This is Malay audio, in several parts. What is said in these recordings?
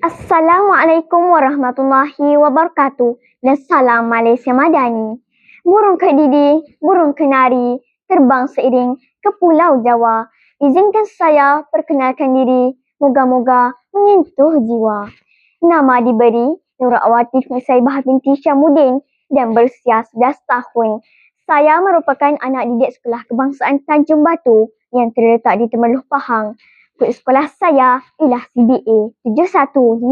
Assalamualaikum warahmatullahi wabarakatuh dan salam Malaysia Madani. Burung kedidi, burung kenari, terbang seiring ke Pulau Jawa. Izinkan saya perkenalkan diri, moga-moga menyentuh jiwa. Nama diberi Nurawatif Nusaibah binti Syamuddin dan berusia 11 tahun. Saya merupakan anak didik sekolah kebangsaan Tanjung Batu yang terletak di Temerloh Pahang. Kod sekolah saya ialah CBA 7156.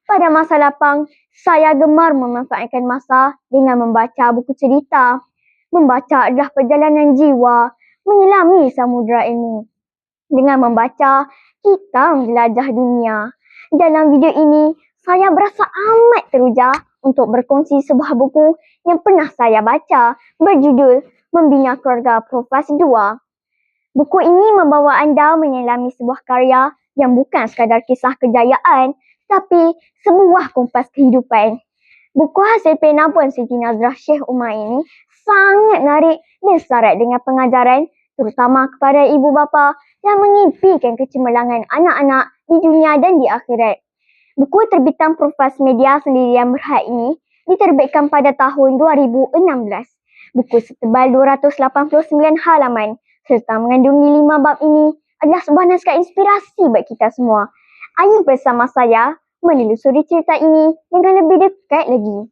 Pada masa lapang, saya gemar memanfaatkan masa dengan membaca buku cerita. Membaca adalah perjalanan jiwa menyelami samudera ilmu. Dengan membaca, kita menjelajah dunia. Dalam video ini, saya berasa amat teruja untuk berkongsi sebuah buku yang pernah saya baca berjudul Membina Keluarga Profesi 2. Buku ini membawa anda menyelami sebuah karya yang bukan sekadar kisah kejayaan, tapi sebuah kompas kehidupan. Buku hasil pena Puan Siti Nazrah Syekh Umar ini sangat menarik dan syarat dengan pengajaran, terutama kepada ibu bapa yang mengimpikan kecemerlangan anak-anak di dunia dan di akhirat. Buku terbitan Profas Media Sendirian Berhad ini diterbitkan pada tahun 2016. Buku setebal 289 halaman serta mengandungi 5 bab ini adalah sebuah naskah inspirasi bagi kita semua. Ayo bersama saya menelusuri cerita ini dengan lebih dekat lagi.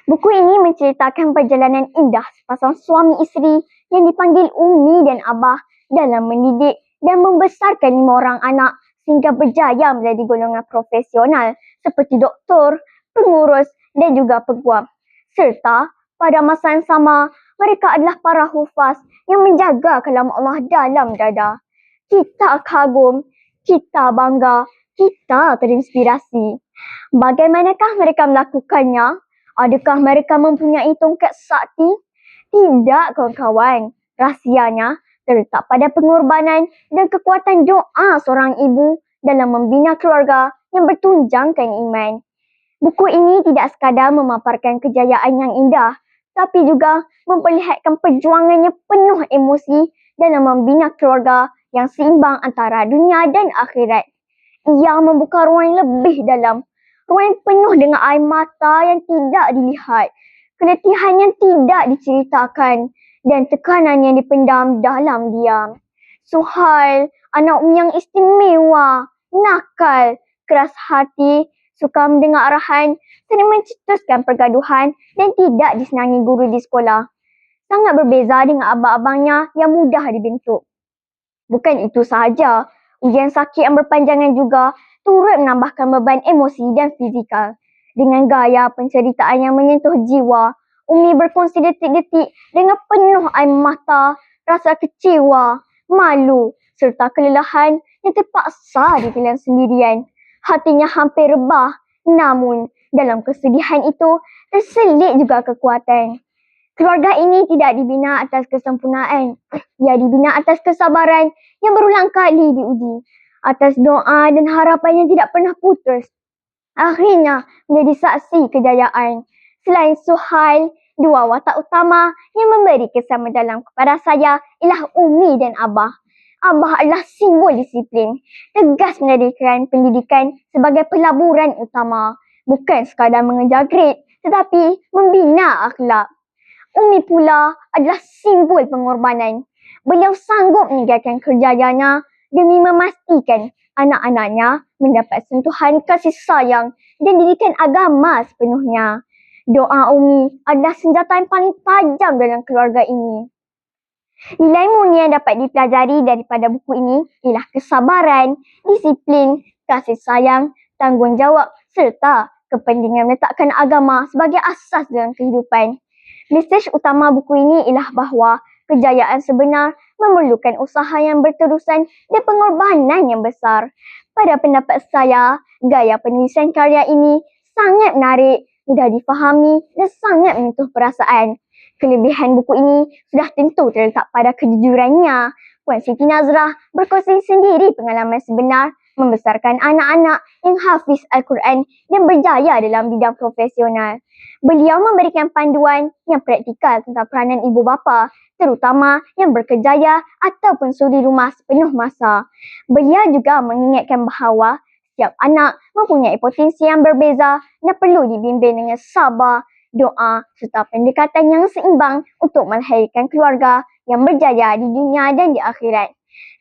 Buku ini menceritakan perjalanan indah sepasang suami isteri yang dipanggil Umi dan Abah dalam mendidik dan membesarkan 5 orang anak sehingga berjaya menjadi golongan profesional seperti doktor, pengurus dan juga peguam. Serta pada masa yang sama, mereka adalah para hufaz yang menjaga kalam Allah dalam dada. Kita kagum, kita bangga, kita terinspirasi. Bagaimanakah mereka melakukannya? Adakah mereka mempunyai tongkat sakti? Tidak, kawan-kawan. Rahsianya terletak pada pengorbanan dan kekuatan doa seorang ibu dalam membina keluarga yang bertunjangkan iman. Buku ini tidak sekadar memaparkan kejayaan yang indah, tapi juga memperlihatkan perjuangannya penuh emosi dalam membina keluarga yang seimbang antara dunia dan akhirat. Ia membuka ruang yang lebih dalam, ruang yang penuh dengan air mata yang tidak dilihat, keletihan yang tidak diceritakan, dan tekanan yang dipendam dalam diam. Suhail, anak Umi yang istimewa, nakal, keras hati, suka mendengar arahan, sering mencetuskan pergaduhan dan tidak disenangi guru di sekolah. Sangat berbeza dengan abang-abangnya yang mudah dibentuk. Bukan itu sahaja, ujian sakit yang berpanjangan juga turut menambahkan beban emosi dan fizikal. Dengan gaya penceritaan yang menyentuh jiwa, Umi berkongsi detik-detik dengan penuh air mata, rasa kecewa, malu serta kelelahan yang terpaksa ditelan sendirian. Hatinya hampir rebah, namun dalam kesedihan itu terselit juga kekuatan. Keluarga ini tidak dibina atas kesempurnaan. Ia dibina atas kesabaran yang berulang kali diuji. Atas doa dan harapan yang tidak pernah putus. Akhirnya menjadi saksi kejayaan. Selain Suhail, 2 watak utama yang memberi kesan mendalam kepada saya ialah Umi dan Abah. Abah adalah simbol disiplin, tegas menjadikan pendidikan sebagai pelaburan utama. Bukan sekadar mengejar grade, tetapi membina akhlak. Umi pula adalah simbol pengorbanan. Beliau sanggup meninggalkan kerjanya demi memastikan anak-anaknya mendapat sentuhan kasih sayang dan didikan agama sepenuhnya. Doa Umi adalah senjata yang paling tajam dalam keluarga ini. Nilai mulia yang dapat dipelajari daripada buku ini ialah kesabaran, disiplin, kasih sayang, tanggungjawab serta kepentingan meletakkan agama sebagai asas dalam kehidupan. Mesej utama buku ini ialah bahawa kejayaan sebenar memerlukan usaha yang berterusan dan pengorbanan yang besar. Pada pendapat saya, gaya penulisan karya ini sangat menarik, mudah difahami dan sangat menyentuh perasaan. Kelebihan buku ini sudah tentu terletak pada kejujurannya. Puan Siti Nazrah berkongsi sendiri pengalaman sebenar membesarkan anak-anak yang hafiz Al-Quran dan berjaya dalam bidang profesional. Beliau memberikan panduan yang praktikal tentang peranan ibu bapa, terutama yang berkerjaya ataupun suri rumah sepenuh masa. Beliau juga mengingatkan bahawa Setiap anak mempunyai potensi yang berbeza dan perlu dibimbing dengan sabar, doa serta pendekatan yang seimbang untuk melahirkan keluarga yang berjaya di dunia dan di akhirat.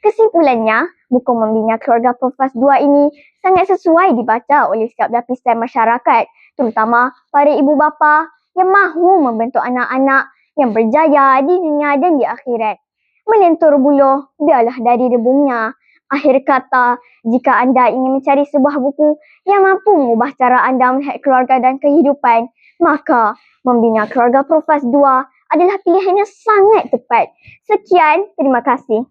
Kesimpulannya, buku Membina Keluarga Fas 2 ini sangat sesuai dibaca oleh setiap lapisan masyarakat, terutama para ibu bapa yang mahu membentuk anak-anak yang berjaya di dunia dan di akhirat. Melentur buluh, biarlah dari debunya. Akhir kata, jika anda ingin mencari sebuah buku yang mampu mengubah cara anda melihat keluarga dan kehidupan, maka Membina Keluarga Fas 2 adalah pilihan yang sangat tepat. Sekian, terima kasih.